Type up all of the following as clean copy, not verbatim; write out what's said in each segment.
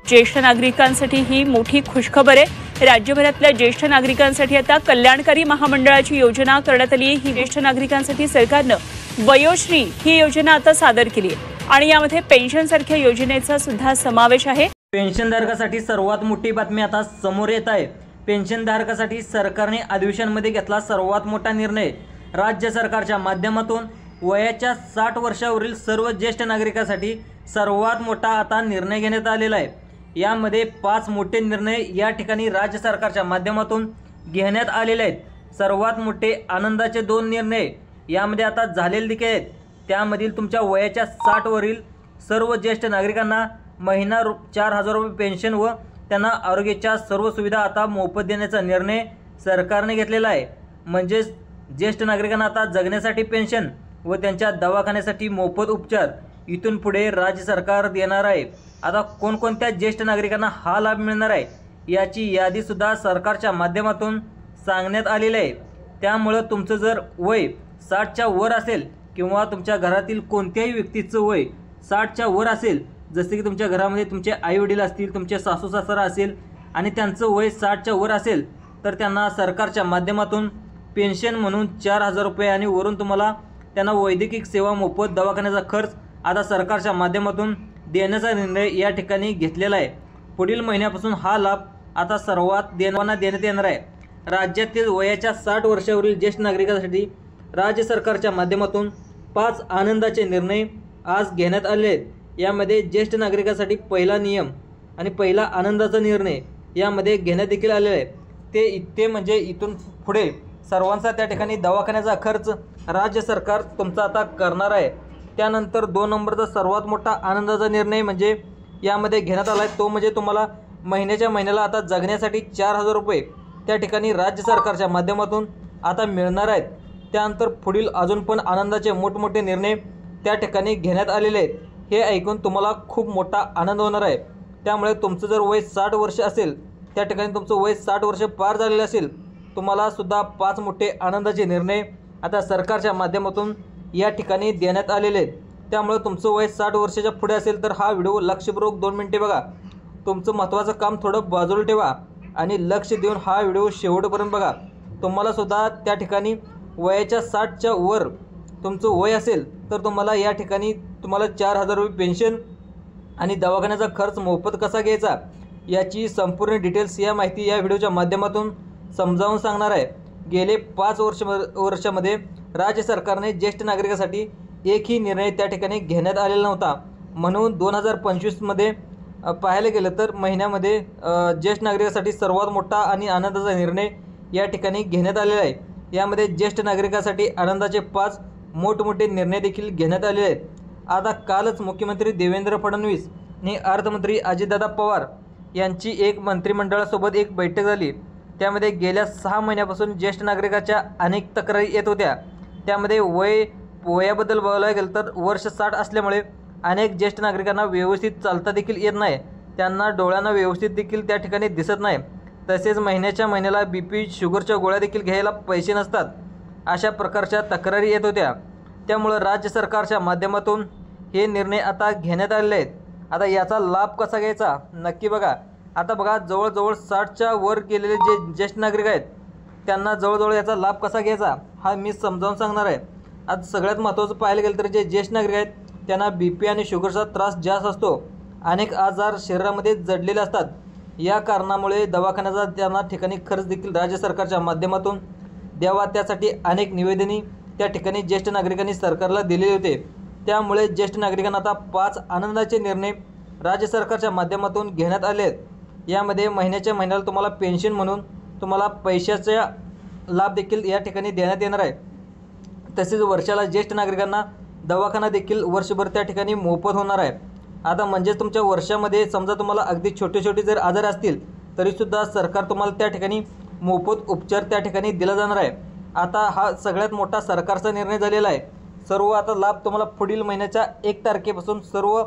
ज्येष्ठ नागरिकांसाठी ही मोठी खुशखबर आहे। राज्यभरातल्या ज्येष्ठ नागरिकांसाठी आता कल्याणकारी महामंडळाची योजना करण्यात आली आहे। ही ज्येष्ठ नागरिकांसाठी सरकारनं वयोश्री ही योजना आता सादर केली आहे आणि यामध्ये पेन्शन सारख्या योजनेचा सुद्धा समावेश आहे। पेन्शनधारकासाठी सर्वात मोठी बातमी आता समोर येत आहे। पेन्शनधारकासाठी सरकारने अधिवेशनामध्ये घेतला सर्वात मोठा निर्णय। राज्य सरकारच्या माध्यमातून वयाच्या 60 वर्षावरील सर्व ज्येष्ठ नागरिकांसाठी सर्वात मोठा आता निर्णय घेण्यात आलेला आहे। यामध्ये 5 मोठे निर्णय या ठिकाणी राज्य सरकारच्या माध्यमातून घेण्यात आलेले आहेत। सर्वात मोठे आनंदाचे 2 निर्णय यामध्ये आता झालेले देखील आहेत। त्यामधील तुमच्या वयाच्या 60 वरील सर्व ज्येष्ठ नागरिकांना महिना 4000 रुपये पेन्शन व त्यांना आरोग्याच्या सर्व सुविधा आता मोफत देण्याचा निर्णय सरकारने घेतलेला आहे। म्हणजे ज्येष्ठ नागरिकांना आता जगण्यासाठी पेन्शन व त्यांच्या दवाखान्यासाठी मोफत उपचार इथून पुढे राज्य सरकार देणार आहे। आता कोणकोणत्या ज्येष्ठ नागरिकांना हा लाभ मिळणार आहे याची यादी सुद्धा सरकारच्या माध्यमातून सांगण्यात आलेली आहे। त्यामुळे तुमचं जर वय 60च्या वर असेल किंवा तुमच्या घरातील कोणत्याही व्यक्तीचं वय 60च्या वर असेल, जसे की तुमच्या घरामध्ये तुमचे आई वडील असतील, तुमचे सासू सासरा असेल आणि त्यांचं वय 60च्या वर असेल, तर त्यांना सरकारच्या माध्यमातून पेन्शन म्हणून 4000 रुपये आणि वरून तुम्हाला त्यांना वैद्यकीय सेवा मोफत दवाखान्याचा खर्च आता सरकारच्या माध्यमातून देण्याचा निर्णय या ठिकाणी घेतलेला आहे। पुढील महिन्यापासून हा लाभ आता सर्वात देण्यात येणार आहे। राज्यातील वयाच्या 60 वर्षावरील ज्येष्ठ नागरिकांसाठी राज्य सरकारच्या माध्यमातून 5 आनंदाचे निर्णय आज घेण्यात आले आहेत। यामध्ये ज्येष्ठ नागरिकांसाठी पहिला नियम आणि पहिला आनंदाचा निर्णय यामध्ये घेण्यात देखील आलेला आहे। ते म्हणजे इथून पुढे सर्वांचा त्या ठिकाणी दवाखान्याचा खर्च राज्य सरकार तुमचा आता करणार आहे। त्यानंतर 2 नंबरचा सर्वात मोठा आनंदाचा निर्णय म्हणजे यामध्ये घेण्यात आला आहे तो म्हणजे तुम्हाला महिन्याला आता जगण्यासाठी 4000 रुपये त्या ठिकाणी राज्य सरकारच्या माध्यमातून आता मिळणार आहेत। त्यानंतर पुढील अजून पण आनंदाचे मोठमोठे निर्णय त्या ठिकाणी घेण्यात आलेले आहेत। हे ऐकून तुम्हाला खूप मोठा आनंद होणार आहे। त्यामुळे तुमचं जर वय 60 वर्ष असेल, त्या ठिकाणी तुमचं वय 60 वर्ष पार झालेलं असेल, तुम्हाला सुद्धा 5 मोठे आनंदाचे निर्णय आता सरकारच्या माध्यमातून या ठिकाणी देण्यात आलेले आहेत। त्यामुळे तुमचं वय 60 वर्षाच्या पुढे असेल तर हा व्हिडिओ लक्षपूर्वक 2 मिनिटे बघा। तुमचं महत्त्वाचं काम थोडं बाजूला ठेवा आणि लक्ष देऊन हा व्हिडिओ शेवटपर्यंत बघा। तुम्हाला सुद्धा त्या ठिकाणी वयाच्या 60च्या वर तुमचं वय असेल तर तुम्हाला या ठिकाणी तुम्हाला 4000 रुपये पेन्शन आणि दवाखान्याचा खर्च मोफत कसा घ्यायचा याची संपूर्ण डिटेल्स या माहिती या व्हिडिओच्या माध्यमातून समजावून सांगणार आहे। गेले 5 वर्षामध्ये राज्य सरकारने ज्येष्ठ नागरिकांसाठी एकही निर्णय त्या ठिकाणी घेण्यात आलेला नव्हता। म्हणून 2025मध्ये पाहायला गेलं तर महिन्यामध्ये ज्येष्ठ नागरिकांसाठी सर्वात मोठा आणि आनंदाचा निर्णय या ठिकाणी घेण्यात आलेला आहे। यामध्ये ज्येष्ठ नागरिकांसाठी आनंदाचे 5 मोठमोठे निर्णय देखील घेण्यात आलेले आहेत। आता कालच मुख्यमंत्री देवेंद्र फडणवीस आणि अर्थमंत्री अजितदादा पवार यांची एक मंत्रिमंडळासोबत एक बैठक झाली। त्यामध्ये गेल्या 6 महिन्यापासून ज्येष्ठ नागरिकाच्या अनेक तक्रारी येत होत्या। त्यामध्ये वयाबद्दल बोलायला गेलं तर वर्ष 60 असल्यामुळे अनेक ज्येष्ठ नागरिकांना व्यवस्थित चालता देखील येत नाही, त्यांना डोळ्यांना व्यवस्थित देखील त्या ठिकाणी दिसत नाही, तसेच महिन्याला BP शुगरच्या गोळ्या देखील घ्यायला पैसे नसतात, अशा प्रकारच्या तक्रारी येत होत्या। त्यामुळे राज्य सरकारच्या माध्यमातून हे निर्णय आता घेण्यात आलेले आहेत। आता याचा लाभ कसा घ्यायचा नक्की बघा। आता बघा, जवळजवळ 60च्या वर गेलेले जे ज्येष्ठ नागरिक आहेत त्यांना जवळजवळ याचा लाभ कसा घ्यायचा हा मी समजावून सांगणार आहे। आता सगळ्यात महत्त्वाचं पाहायला गेलं तर जे ज्येष्ठ नागरिक आहेत त्यांना BP आणि शुगरचा त्रास जास्त असतो, अनेक आजार शरीरामध्ये जडलेले असतात। या कारणामुळे दवाखान्याचा त्यांना ठिकाणी खर्च देखील राज्य सरकारच्या माध्यमातून द्यावा, त्यासाठी अनेक निवेदने त्या ठिकाणी ज्येष्ठ नागरिकांनी सरकारला दिलेले होते। त्यामुळे ज्येष्ठ नागरिकांना आता 5 आनंदाचे निर्णय राज्य सरकारच्या माध्यमातून घेण्यात आले आहेत। यामध्ये महिन्याला तुम्हाला पेन्शन म्हणून तुम्हाला पैशाचा लाभ देखील या ठिकाणी देण्यात येणार आहे। तसेच वर्षाला ज्येष्ठ नागरिकांना दवाखाना देखील वर्षभर त्या ठिकाणी मोफत होणार आहे। आता म्हणजेच तुमच्या वर्षामध्ये समजा तुम्हाला अगदी छोटे जर आजार असतील तरीसुद्धा सरकार तुम्हाला त्या ठिकाणी मोफत उपचार त्या ठिकाणी दिला जाणार आहे। आता हा सगळ्यात मोठा सरकारचा निर्णय झालेला आहे। सर्व आता लाभ तुम्हाला पुढील महिन्याच्या 1 तारखेपासून सर्व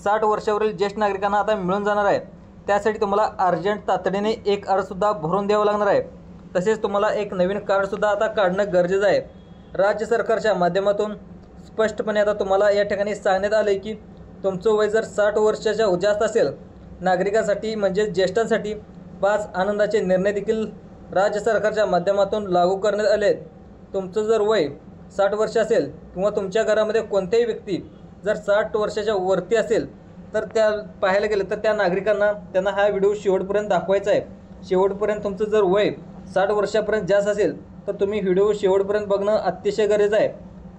60 वर्षावरील ज्येष्ठ नागरिकांना आता मिळून जाणार आहे। त्यासाठी तुम्हाला अर्जंट तातडीने एक अर्जसुद्धा भरून द्यावा लागणार आहे। तसेच तुम्हाला एक नवीन कार्डसुद्धा आता काढणं गरजेचं आहे। राज्य सरकारच्या माध्यमातून स्पष्टपणे आता तुम्हाला या ठिकाणी सांगण्यात आले की तुमचं वय जर 60 वर्षाच्या जास्त असेल नागरिकांसाठी म्हणजे ज्येष्ठांसाठी 5 आनंदाचे निर्णय देखील राज्य सरकारच्या माध्यमातून लागू करण्यात आले आहेत. तुमचं जर वय 60 वर्ष असेल किंवा तुमच्या घरामध्ये कोणत्याही व्यक्ती जर 60 वर्षाच्या वरती असेल तर त्या पाहायला गेलं तर त्या नागरिकांना त्यांना हा व्हिडिओ शेवटपर्यंत दाखवायचा आहे. शेवटपर्यंत तुमचं जर वय 60 वर्षापर्यंत जास्त असेल तर तुम्ही व्हिडिओ शेवटपर्यंत बघणं अतिशय गरजेचं आहे.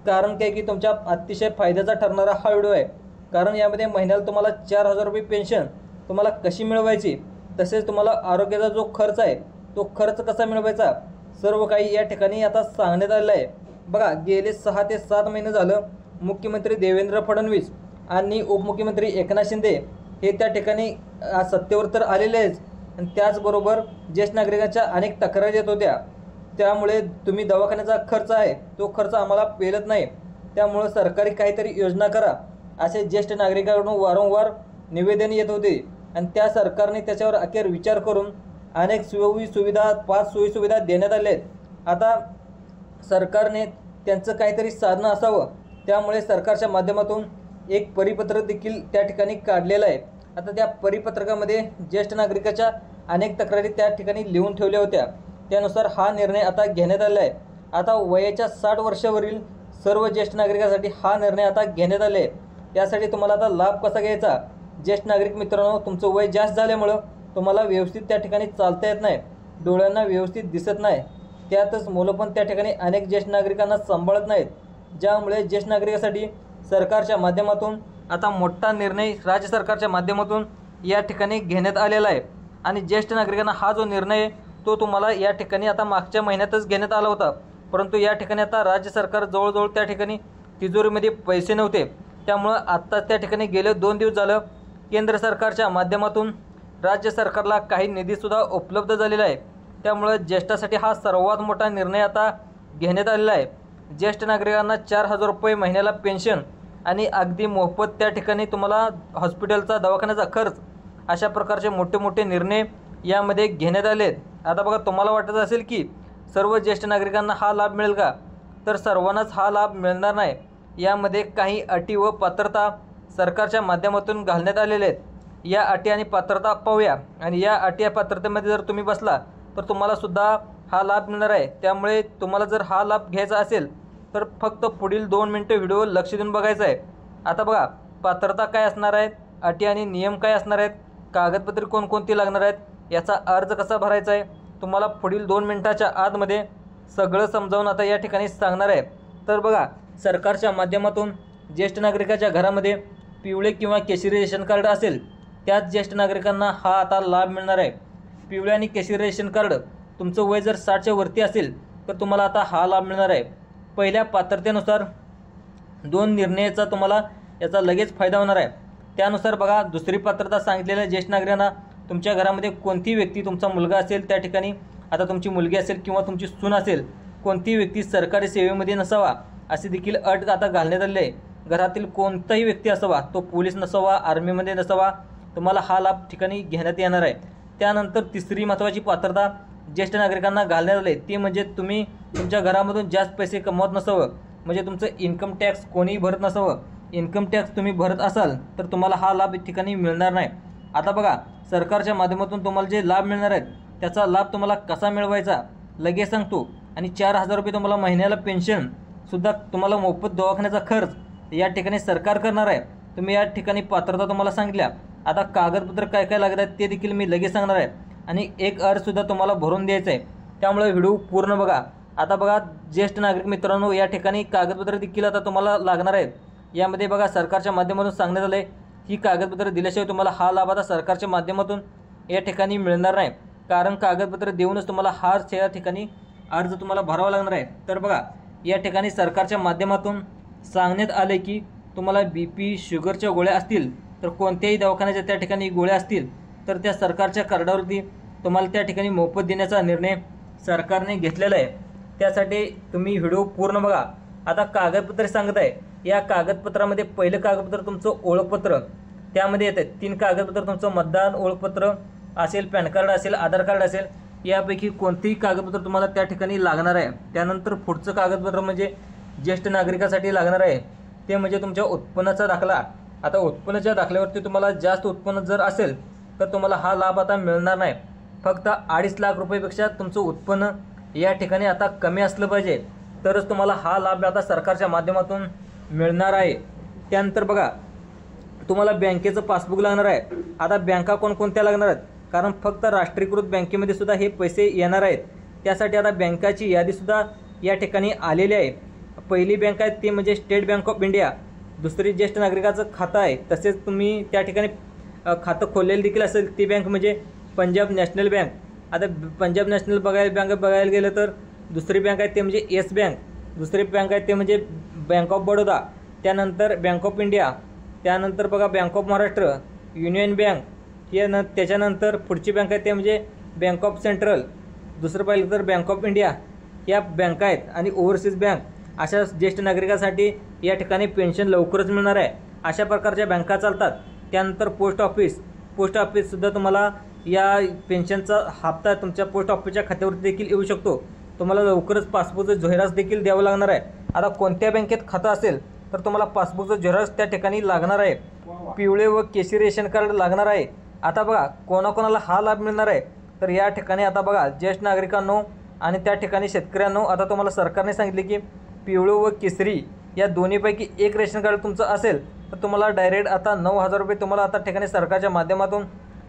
कारण काय की तुमच्या अतिशय फायद्याचा ठरणारा हा व्हिडिओ आहे. कारण यामध्ये महिन्याला तुम्हाला 4,000 रुपये पेन्शन तुम्हाला कशी मिळवायची, तसेच तुम्हाला आरोग्याचा जो खर्च आहे तो खर्च कसा मिळवायचा, सर्व काही या ठिकाणी आता सांगण्यात आलेलं आहे. बघा, गेले 6 ते 7 महिने झालं मुख्यमंत्री देवेंद्र फडणवीस आणि उपमुख्यमंत्री एकनाथ शिंदे हे त्या ठिकाणी सत्तेवर तर आलेले आहेत आणि त्याचबरोबर ज्येष्ठ नागरिकांच्या अनेक तक्रारी येत होत्या. त्यामुळे तुम्ही दवाखान्याचा खर्च आहे तो खर्च आम्हाला पेलत नाही, त्यामुळं सरकारी काहीतरी योजना करा असे ज्येष्ठ नागरिकांकडून वारंवार निवेदन येत होते. आणि त्या सरकारने त्याच्यावर अखेर विचार करून अनेक सोयीसुविधा 5 सोयीसुविधा देण्यात आल्या आहेत. आता सरकारने त्यांचं काहीतरी साधनं असावं, त्यामुळे सरकारच्या माध्यमातून एक परिपत्रक देखील त्या ठिकाणी काढलेलं आहे. आता त्या परिपत्रकामध्ये ज्येष्ठ नागरिकाच्या अनेक तक्रारी त्या ठिकाणी लिहून ठेवल्या होत्या. त्यानुसार हा निर्णय आता घेण्यात आलेला आहे. आता वयाच्या 60 वर्षावरील सर्व ज्येष्ठ नागरिकांसाठी हा निर्णय आता घेण्यात आले आहे. त्यासाठी तुम्हाला आता लाभ कसा घ्यायचा, ज्येष्ठ नागरिक मित्रांनो, तुमचं वय जास्त झाल्यामुळं तुम्हाला व्यवस्थित त्या ठिकाणी चालता येत नाही, डोळ्यांना व्यवस्थित दिसत नाही, त्यातच मुलं पण त्या ठिकाणी अनेक ज्येष्ठ नागरिकांना सांभाळत नाहीत, ज्यामुळे ज्येष्ठ नागरिकांसाठी सरकारच्या माध्यमातून आता मोठा निर्णय राज्य सरकारच्या माध्यमातून या ठिकाणी घेण्यात आलेला आहे. आणि ज्येष्ठ नागरिकांना हा जो निर्णय आहे तो तुम्हाला या ठिकाणी आता मागच्या महिन्यातच घेण्यात आला होता, परंतु या ठिकाणी आता राज्य सरकार जवळजवळ त्या ठिकाणी तिजोरीमध्ये पैसे नव्हते, त्यामुळं आत्ता त्या ठिकाणी गेले 2 दिवस झालं केंद्र सरकारच्या माध्यमातून राज्य सरकारला काही निधीसुद्धा उपलब्ध झालेला आहे. त्यामुळं ज्येष्ठासाठी हा सर्वात मोठा निर्णय आता घेण्यात आलेला आहे. ज्येष्ठ नागरिकांना 4,000 रुपये महिन्याला पेन्शन आणि अगदी मोफत त्या ठिकाणी तुम्हाला हॉस्पिटलचा दवाखान्याचा खर्च, अशा प्रकारचे मोठे मोठे निर्णय यामध्ये घेण्यात आले आहेत. आता बघा, तुम्हाला वाटत असेल की सर्व ज्येष्ठ नागरिकांना हा लाभ मिळेल का, तर सर्वांनाच हा लाभ मिळणार नाही. यामध्ये काही अटी व पात्रता सरकारच्या माध्यमातून घालण्यात आलेल्या आहेत. या अटी आणि पात्रता पाहूया. आणि या अटी पात्रतेमध्ये जर तुम्ही बसला तर तुम्हाला सुद्धा हा लाभ मिळणार आहे. त्यामुळे तुम्हाला जर हा लाभ घ्यायचा असेल तर फक्त पुढील 2 मिनिटं व्हिडिओ लक्ष देऊन बघायचा आहे. आता बघा, पात्रता काय असणार आहेत, अटी आणि नियम काय असणार आहेत, कागदपत्रे कोणकोणती लागणार आहेत, याचा अर्ज कसा भरायचा आहे, तुम्हाला पुढील 2 मिनिटाच्या आतमध्ये सगळं समजावून आता या ठिकाणी सांगणार आहे. तर बघा, सरकारच्या माध्यमातून ज्येष्ठ नागरिकाच्या घरामध्ये पिवळे किंवा केशरी रेशन कार्ड असेल त्याच ज्येष्ठ नागरिकांना हा आता लाभ मिळणार आहे. पिवळे आणि केशरी रेशन कार्ड तुमचं वय जर 60च्या वरती असेल तर तुम्हाला आता हा लाभ मिळणार आहे. पहिल्या पात्रतेनुसार 2 निर्णयाचा तुम्हाला याचा लगेच फायदा होणार आहे. त्यानुसार बघा, दुसरी पात्रता सांगितलेल्या ज्येष्ठ नागरिकांना तुमच्या घरामध्ये कोणतीही व्यक्ती, तुमचा मुलगा असेल त्या ठिकाणी, आता तुमची मुलगी असेल किंवा तुमची सून असेल, कोणतीही व्यक्ती सरकारी सेवेमध्ये नसावा अशी देखील अट आता घालण्यात आली आहे. घरातील कोणताही व्यक्ती असावा, तो पोलीस नसावा, आर्मीमध्ये नसावा, तुम्हाला हा लाभ ठिकाणी घेण्यात येणार आहे. त्यानंतर तिसरी महत्त्वाची पात्रता ज्येष्ठ नागरिकांना घालण्यात आली, ती म्हणजे तुम्ही तुमच्या घरामधून जास्त पैसे कमवत नसावं, म्हणजे तुमचं इन्कम टॅक्स कोणीही भरत नसावं. इन्कम टॅक्स तुम्ही भरत असाल तर तुम्हाला हा लाभ ठिकाणी मिळणार नाही. आता बघा, सरकारच्या माध्यमातून तुम्हाला जे लाभ मिळणार आहेत त्याचा लाभ तुम्हाला कसा मिळवायचा लगेच सांगतो. आणि 4,000 रुपये तुम्हाला महिन्याला पेन्शनसुद्धा, तुम्हाला मोफत दवाखान्याचा खर्च या ठिकाणी सरकार करणार आहे. तुम्ही या ठिकाणी पात्रता तुम्हाला सांगितल्या. आता कागदपत्र काय काय लागत आहेत ते देखील मी लगेच सांगणार आहे. आणि एक अर्जसुद्धा तुम्हाला भरून द्यायचा आहे, त्यामुळे व्हिडिओ पूर्ण बघा. आता बघा, ज्येष्ठ नागरिक मित्रांनो, या ठिकाणी कागदपत्र देखील आता तुम्हाला लागणार आहेत. यामध्ये बघा, सरकारच्या माध्यमातून सांगण्यात आलं आहे ही कागदपत्र दिल्याशिवाय तुम्हाला हा लाभ आता सरकारच्या माध्यमातून या ठिकाणी मिळणार नाही. कारण कागदपत्र देऊनच तुम्हाला हा या ठिकाणी अर्ज तुम्हाला भरावा लागणार आहे. तर बघा, या ठिकाणी सरकारच्या माध्यमातून सांगण्यात आले की तुम्हाला BP शुगरच्या गोळ्या असतील तर कोणत्याही दवाखान्याच्या त्या ठिकाणी गोळ्या असतील तर त्या सरकारच्या कार्डावरती तुम्हाला त्या ठिकाणी मोफत देण्याचा निर्णय सरकारने घेतलेला आहे. त्यासाठी तुम्ही व्हिडिओ पूर्ण बघा. आता कागदपत्रे सांगत आहे. या कागदपत्रामध्ये पहिलं कागदपत्र तुमचं ओळखपत्र, त्यामध्ये येतं 3 कागदपत्र, तुमचं मतदान ओळखपत्र असेल, पॅन कार्ड असेल, आधार कार्ड असेल, यापैकी कोणतेही कागदपत्र तुम्हाला त्या ठिकाणी लागणार आहे. त्यानंतर पुढचं कागदपत्र म्हणजे ज्येष्ठ नागरिकासाठी लागणार आहे ते म्हणजे तुमच्या उत्पन्नाचा दाखला. आता उत्पन्नाच्या दाखल्यावरती तुम्हाला जास्त उत्पन्न जर असेल तर तुम्हाला हा लाभ आता मिळणार नाही. फक्त 2.5 लाख रुपयापेक्षा तुमचं उत्पन्न या ठिकाणी आता कमी असलं पाहिजे तरच तुम्हाला हा लाभ आता सरकारच्या माध्यमातून मिळणार आहे. त्यानंतर बघा, तुम्हाला बँकेचं पासबुक लागणार आहे. आता बँका कोणकोणत्या लागणार आहेत, कारण फक्त राष्ट्रीयकृत बँकेमध्ये सुद्धा हे पैसे येणार आहेत. त्यासाठी आता बँकाची यादीसुद्धा या ठिकाणी आलेली आहे. पहिली बँक आहे ती म्हणजे स्टेट बँक ऑफ इंडिया. दुसरी ज्येष्ठ नागरिकाचं खातं आहे, तसेच तुम्ही त्या ठिकाणी खातं खोललेलं देखील असेल ती बँक म्हणजे पंजाब नॅशनल बँक. आता पंजाब नॅशनल बघायला गेलं तर दुसरी बँक आहे ते म्हणजे येस बँक. दुसरी बँक आहे ते म्हणजे बँक ऑफ बडोदा. त्यानंतर बँक ऑफ इंडिया. त्यानंतर बघा bank of Maharashtra, union bank. त्याच्यानंतर पुढची बँक आहे ते म्हणजे बँक ऑफ सेंट्रल. दुसरं पाहिलं तर बँक ऑफ इंडिया. या बँका आहेत. आणि ओव्हरसीज बँक. अशा ज्येष्ठ नागरिकांसाठी या ठिकाणी पेन्शन लवकरच मिळणार आहे. अशा प्रकारच्या बँका चालतात. त्यानंतर पोस्ट ऑफिससुद्धा तुम्हाला या पेन्शनचा हप्ता तुमच्या पोस्ट ऑफिसच्या खात्यावरती देखील येऊ शकतो. तुम्हाला लवकरच पासबुकचं झेरॉक्स देखील द्यावं लागणार आहे. आता कोणत्या बँकेत खातं असेल तर तुम्हाला पासबुकचं झेरॉक्स त्या ठिकाणी लागणार आहे. पिवळे व केशरी रेशन कार्ड लागणार आहे. आता बघा कोणाकोणाला हा लाभ मिळणार आहे, तर या ठिकाणी आता बघा ज्येष्ठ नागरिकांनो आणि त्या ठिकाणी शेतकऱ्यांनो, आता तुम्हाला सरकारने सांगितले की पिवळे व केसरी या दोन्हीपैकी एक रेशन कार्ड तुमचं असेल तर तुम्हाला डायरेक्ट आता 9,000 रुपये तुम्हाला आता ठिकाणी सरकारच्या माध्यमातून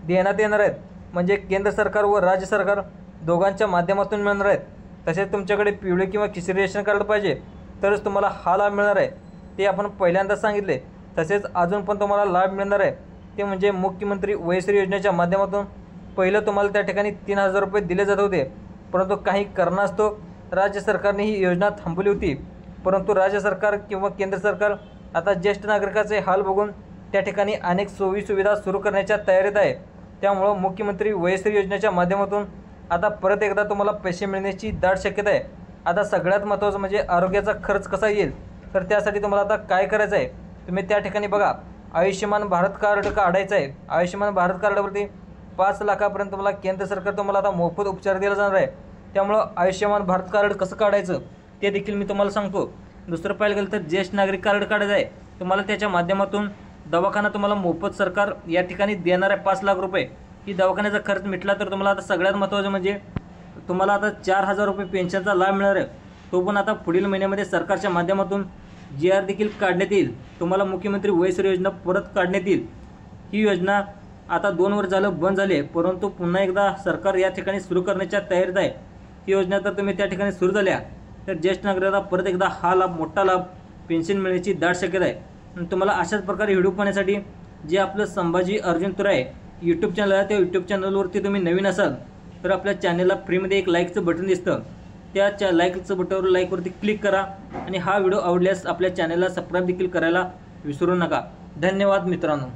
देण्यात येणार आहेत. म्हणजे केंद्र सरकार व राज्य सरकार दोघांच्या माध्यमातून मिळणार आहेत. तसेच तुमच्याकडे पिवळे किंवा केसरी रेशन कार्ड पाहिजे तरच तुम्हाला हा लाभ मिळणार आहे. ते आपण पहिल्यांदाच सांगितले. तसेच अजून पण तुम्हाला लाभ मिळणार आहे ते म्हणजे मुख्यमंत्री वयश्री योजनेच्या माध्यमातून पहिलं तुम्हाला त्या ठिकाणी 3,000 रुपये दिले जात होते. परंतु काही कारणास्तव राज्य सरकारने ही योजना थांबवली होती. परंतु राज्य सरकार किंवा केंद्र सरकार आता ज्येष्ठ नागरिकाचे हाल बघून त्या ठिकाणी अनेक सोयीसुविधा सुरू करण्याच्या तयारीत आहे. त्यामुळं मुख्यमंत्री वयश्री योजनेच्या माध्यमातून आता परत एकदा तुम्हाला पैसे मिळण्याची दाट शक्यता आहे. आता सगळ्यात महत्त्वाचं म्हणजे आरोग्याचा खर्च कसा येईल, तर त्यासाठी तुम्हाला आता काय करायचं आहे, तुम्ही त्या ठिकाणी बघा आयुष्यमान भारत कार्ड काढायचं आहे. आयुष्यमान भारत कार्डावरती 5 लाखापर्यंत तुम्हाला केंद्र सरकार तुम्हाला आता मोफत उपचार दिला जाणार आहे. त्यामुळं आयुष्यमान भारत कार्ड कसं काढायचं ते देखील मी तुम्हाला सांगतो. दुसरं पाहायला गेलं तर ज्येष्ठ नागरिक कार्ड काढायचं आहे. तुम्हाला त्याच्या माध्यमातून दवाखाना तुम्हाला मोफत सरकार या ठिकाणी देणार आहे 5 लाख रुपये. की दवाखान्याचा खर्च मिटला तर तुम्हाला आता सगळ्यात महत्त्वाचं म्हणजे तुम्हाला आता 4,000 रुपये पेन्शनचा लाभ मिळणार आहे. तो पण आता पुढील महिन्यामध्ये सरकारच्या माध्यमातून GR देखील काढण्यात येईल. तुम्हाला मुख्यमंत्री वयश्री योजना परत काढण्यात येईल. ही योजना आता 2 वर्ष झालं बंद झाली आहे, परंतु पुन्हा एकदा सरकार या ठिकाणी सुरू करण्याच्या तयारीत आहे. ही योजना तर तुम्ही त्या ठिकाणी सुरू झाल्या तर ज्येष्ठ नागरिकांना परत एकदा हा लाभ, मोठा लाभ, पेन्शन मिळण्याची दाट शक्यता आहे. आणि तुम्हाला अशाच प्रकारे व्हिडिओ पाहण्यासाठी जे आपलं संभाजी अर्जुन तुराय यूट्यूब चॅनल आहे, त्या यूट्यूब चॅनलवरती तुम्ही नवीन असाल तर आपल्या चॅनलला फ्रीमध्ये एक लाईकचं बटन दिसतं. त्या लाईकचं बटनवर लाईकवरती क्लिक करा आणि हा व्हिडिओ आवडल्यास आपल्या चॅनलला सबस्क्राईब देखील करायला विसरू नका. धन्यवाद मित्रांनो.